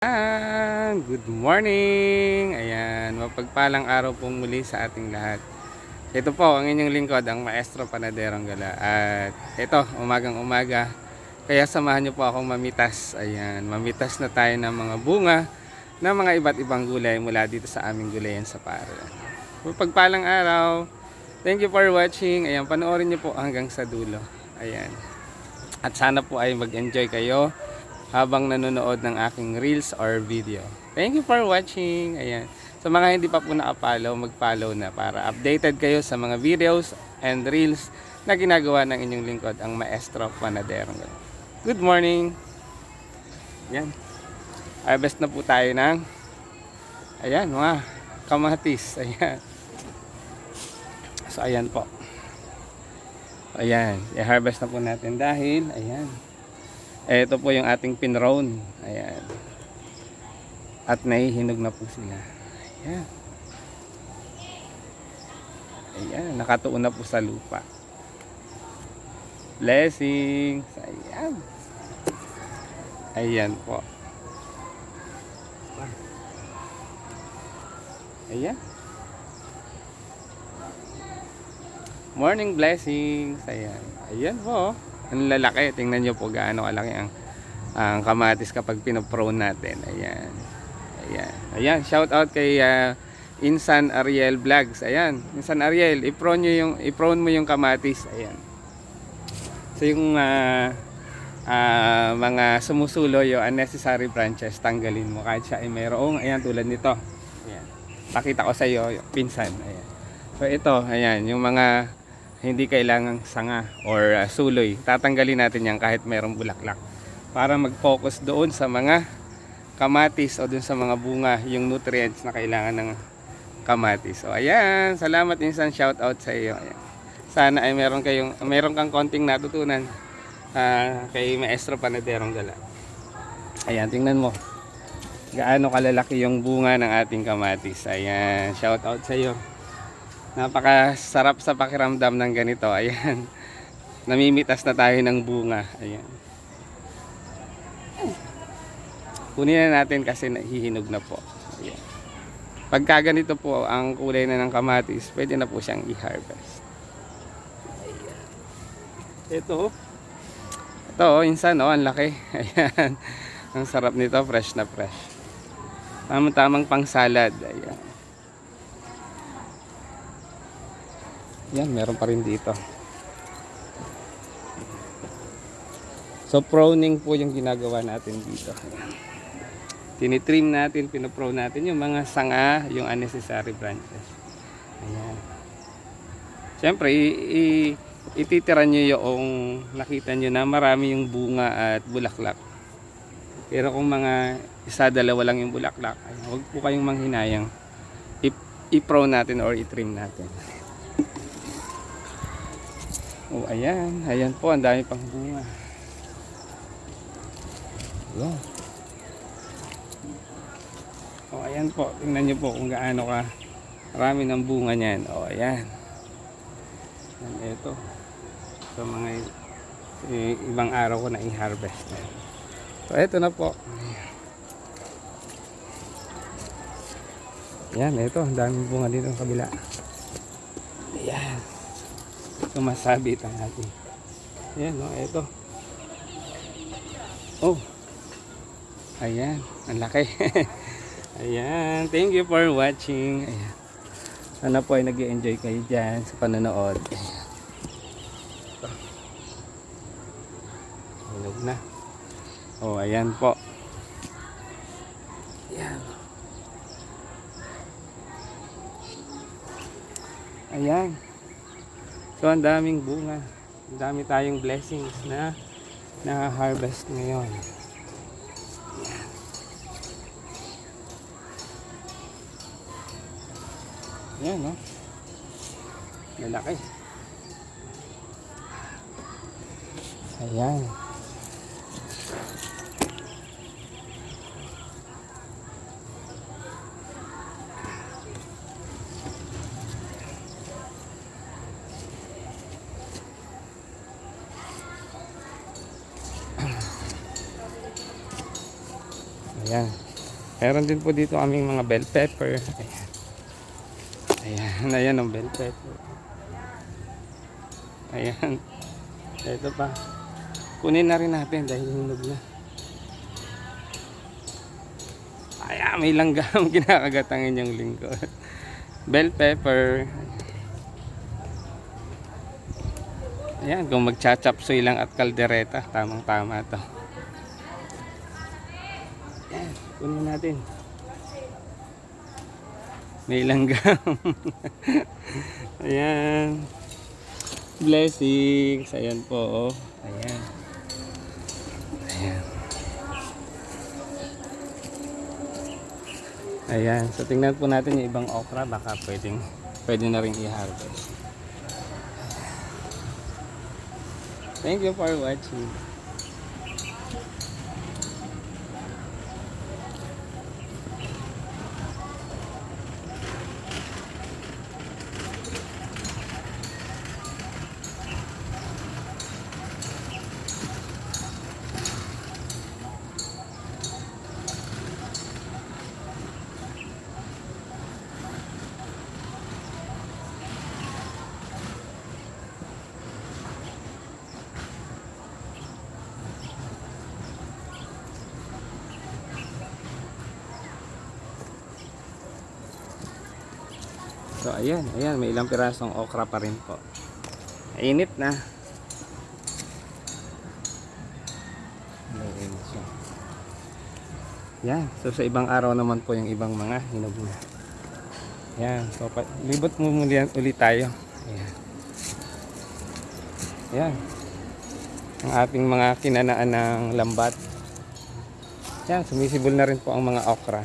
Good morning! Ayan, mapagpalang araw pong muli sa ating lahat. Ito po ang inyong lingkod, ang Maestro Panaderong Gala. At ito, umagang umaga, kaya samahan niyo po akong mamitas. Ayan, mamitas na tayo ng mga bunga ng mga iba't ibang gulay mula dito sa aming gulayan sa Paro. Mapagpalang araw. Thank you for watching. Ayan, panoorin niyo po hanggang sa dulo. Ayan. At sana po ay mag-enjoy kayo habang nanonood ng aking reels or video. Thank you for watching. Ayan. Sa mga hindi pa po nakapollow, mag-follow na para updated kayo sa mga videos and reels na ginagawa ng inyong lingkod, ang Maestro Panadero. Good morning. Ayan. Harvest na po tayo ng mga kamatis. Ayan. So ayan po. Ayan. I-harvest na po natin dahil ayan. Ito po yung ating pinrown. Ayan. At nahihinog na po sila. Ayan. Ayan. Nakatuon na po sa lupa. Blessings. Ayan. Ayan po. Ayan. Morning blessings. Ayan. Ayan po. Ang lalaki, tingnan nyo po gaano kalaki ang kamatis kapag pinoprone natin. Ayan. Ayan. Ayan, shout out kay Insan Ariel Vlogs. Ayan, Insan Ariel, i-prone mo yung kamatis. Ayan. So yung mga sumusulo, yung unnecessary branches, tanggalin mo kahit siya ay mayroong, ayan, tulad nito. Ayan. Pakita ko sa iyo, pinsan. Ayan. So ito, ayan, yung mga hindi kailangang sanga or suloy, tatanggalin natin yan kahit mayroong bulaklak para mag-focus doon sa mga kamatis o doon sa mga bunga, yung nutrients na kailangan ng kamatis. So ayan, salamat insan, shout out sa iyo. Ayan. Sana ay meron kang konting natutunan kay Maestro Panaderong Gala. Ayan, tingnan mo gaano kalalaki yung bunga ng ating kamatis. Ayan, shout out sa iyo. Napakasarap sa pakiramdam ng ganito. Ayan. Namimitas na tayo ng bunga. Ayan. Kunin na natin kasi nahihinog na po. Ayan. Pagka ganito po ang kulay na ng kamatis, pwede na po siyang i-harvest. Ayan. Ito, insan, ang laki. Ayan. Ang sarap nito, fresh na fresh. Tamang pang salad. Ayan. Yan, meron pa rin dito. So pruning po yung ginagawa natin dito. Tinitrim natin, pinoprune natin yung mga sanga, yung unnecessary branches. Ayan. Siyempre, ititira nyo yung nakita nyo na marami yung bunga at bulaklak. Pero kung mga isa, dalawa lang yung bulaklak, huwag po kayong manghinayang. I-prune natin or i-trim natin. Oh, ayan. Ayan po, ang dami pang bunga. Ayan. Oh, ayan po. Tingnan nyo po kung gaano ka marami ng bunga niyan. Oh, ayan. Ayan, ito. So, mga ibang araw ko na i-harvest. So, ito na po. Ayan, ito. Ang daming bunga dito sa kabila. Ayan. Sumasabit ang ating. Ayan, ito. Oh. Ayan, ang laki. Ayan, thank you for watching. Ayan. Sana po ay nag-enjoy kayo dyan sa panonood. Ayan. Hinog na. Oh, ayan po. Ayan. Ayan. So ang daming bunga, ang dami tayong blessings na na-harvest ngayon. Ayan, no? Lalaki. Ayan. Ayan. Meron din po dito kaming mga bell pepper. Ayan, ayan ang bell pepper. Ayan. Ito pa. Kunin na rin natin dahil hinog na. Ayan, may langgam kinakagat ang inyong lingkod. Bell pepper. Ayan, kung magcha-chapsuy lang at kaldereta, tamang-tama to. Ayan, kunin natin. May langgam. Ayan. Blessings. Ayan po. Oh. Ayan. Ayan. Ayan. So tingnan po natin yung ibang okra. Baka pwede na rin i-harvest. Thank you for watching. So ayan, ayan, may ilang pirasong okra pa rin po. Init na. Mainit siya. Yan, so sa ibang araw naman po yung ibang mga hinog na. Yan, so libot mo muli ulit tayo. Ayan. Yan. Ang ating mga kinanaan ng lambat. Yan, sumisibol na rin po ang mga okra.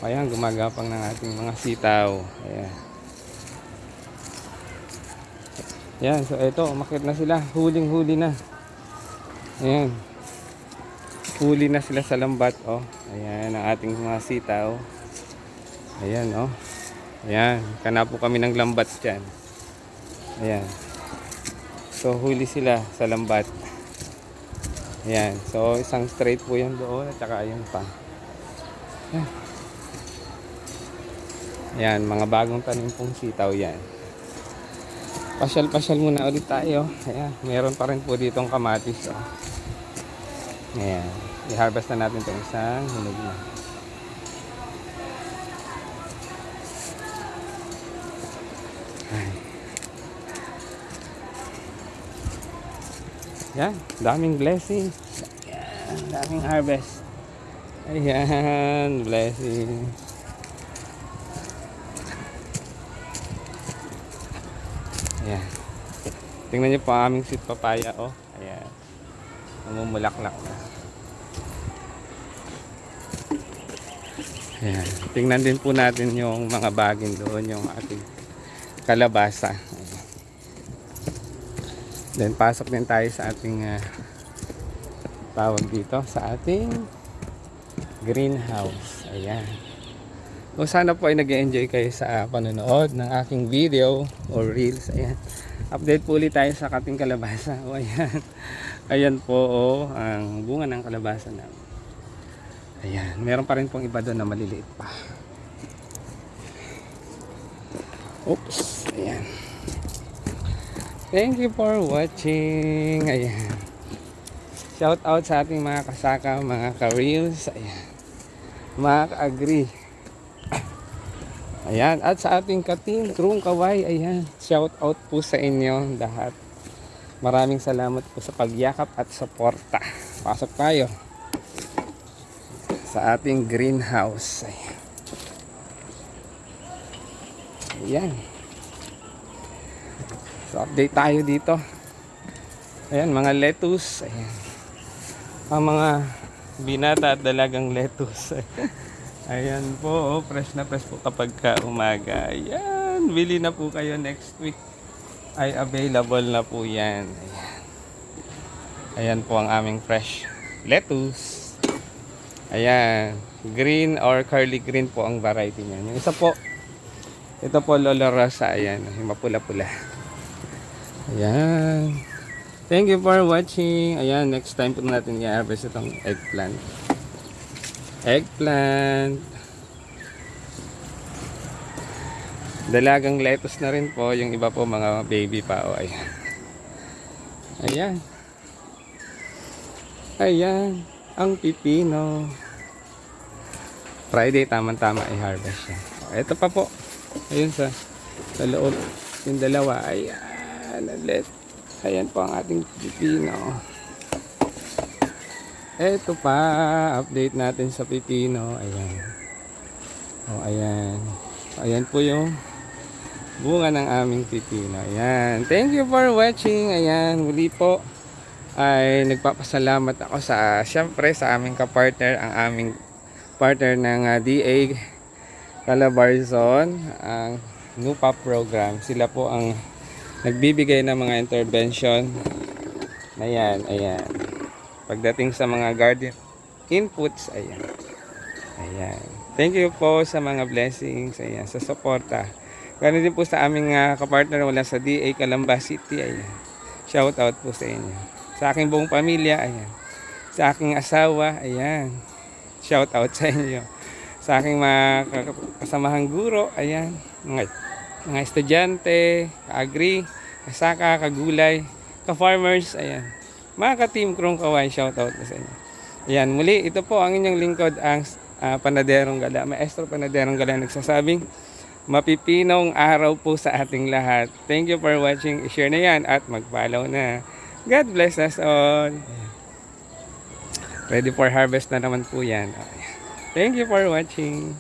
Ayan, gumagapang ng ating mga sitaw. Ayan. Yan, so ito, umakyat na sila. Huling-huli na. Ayan. Huli na sila sa lambat, oh. Ayan, ang ating mga sitaw. Ayan, oh. Ayan, kana po kami ng lambat dyan. Ayan. So, huli sila sa lambat. Ayan, so isang straight po yan doon at saka ayun pa. Ayan. Ayan, mga bagong tanim pong sitaw yan. Pasyal-pasyal muna ulit tayo. Ayan, meron pa rin po ditong kamatis. Oh. Ayan, i-harvest na natin itong isang hinog na. Ayan, daming blessings. Ayan, daming harvest. Ayan, blessings. Ayan. Tingnan niyo po ang aming sweet papaya, oh. Ayan. Namumulaklak na. Ayan. Tingnan din po natin yung mga baging doon, yung ating kalabasa. Ayan. Then pasok din tayo sa ating tawag dito, sa ating greenhouse. Ayan. O sana po ay nag-enjoy kayo sa panonood ng aking video or reels. Ayan. Update po ulit tayo sa ating kalabasa. O ayan. Ayan po ang bunga ng kalabasa namin. Ayan. Meron pa rin pong iba doon na maliliit pa. Oops. Ayan. Thank you for watching. Ayan. Shout out sa ating mga kasaka, mga ka-reels. Ayan. Mga ka-agree. Ayan, at sa ating ka-team, Krung Kaway, ayan, shout out po sa inyo lahat. Maraming salamat po sa pagyakap at suporta. Pasok tayo sa ating greenhouse. Ayan. So, update tayo dito. Ayan, mga lettuce. Ayan. Ang mga binata at dalagang lettuce. Ayan po, fresh na fresh po kapag umaga. Ayan, bili na po kayo next week. Ay available na po yan. Ayan. Ayan po ang aming fresh lettuce. Ayan, green or curly green po ang variety niyan. Yung isa po, ito po Lolo Rosa. Ayan, yung mapula-pula. Ayan. Thank you for watching. Ayan, next time po natin i-harvest itong eggplant. eggplant, dalagang lettuce na rin po, yung iba po mga baby pa. O, ayan. Ayan. Ayan, ang pipino. Friday, tamang-tama i-harvest siya. Ito pa po. Ayun sa loob. Yung dalawa. Ayan, ulit. Ayan po ang ating pipino. Ito pa, update natin sa pipino. Ayan. O, ayan. Ayan po yung bunga ng aming pipino. Ayan. Thank you for watching. Ayan, muli po ay nagpapasalamat ako syempre sa aming kapartner, ang aming partner ng DA Calabarzon, ang NUPA program. Sila po ang nagbibigay ng mga intervention. Ayan, ayan. Pagdating sa mga garden inputs, ayan. Ayan. Thank you po sa mga blessings, ayan, sa suporta. Ganoon din po sa aming kapartner wala sa DA Calamba City, ayan. Shout out po sa inyo. Sa aking buong pamilya, ayan. Sa aking asawa, ayan. Shout out sa inyo. Sa aking mga kasamahang guro, ayan. Mga estudyante, ka-agri, kasaka, kagulay, ka-farmers, ayan. Mga ka-team Krong Kaway, shout out sa inyo. Ayan, muli, ito po ang inyong lingkod, ang Panaderong Gala. Maestro Panaderong Gala nagsasabing, mapipinong araw po sa ating lahat. Thank you for watching. I-share na yan at mag-follow na. God bless us all. Ready for harvest na naman po yan. Thank you for watching.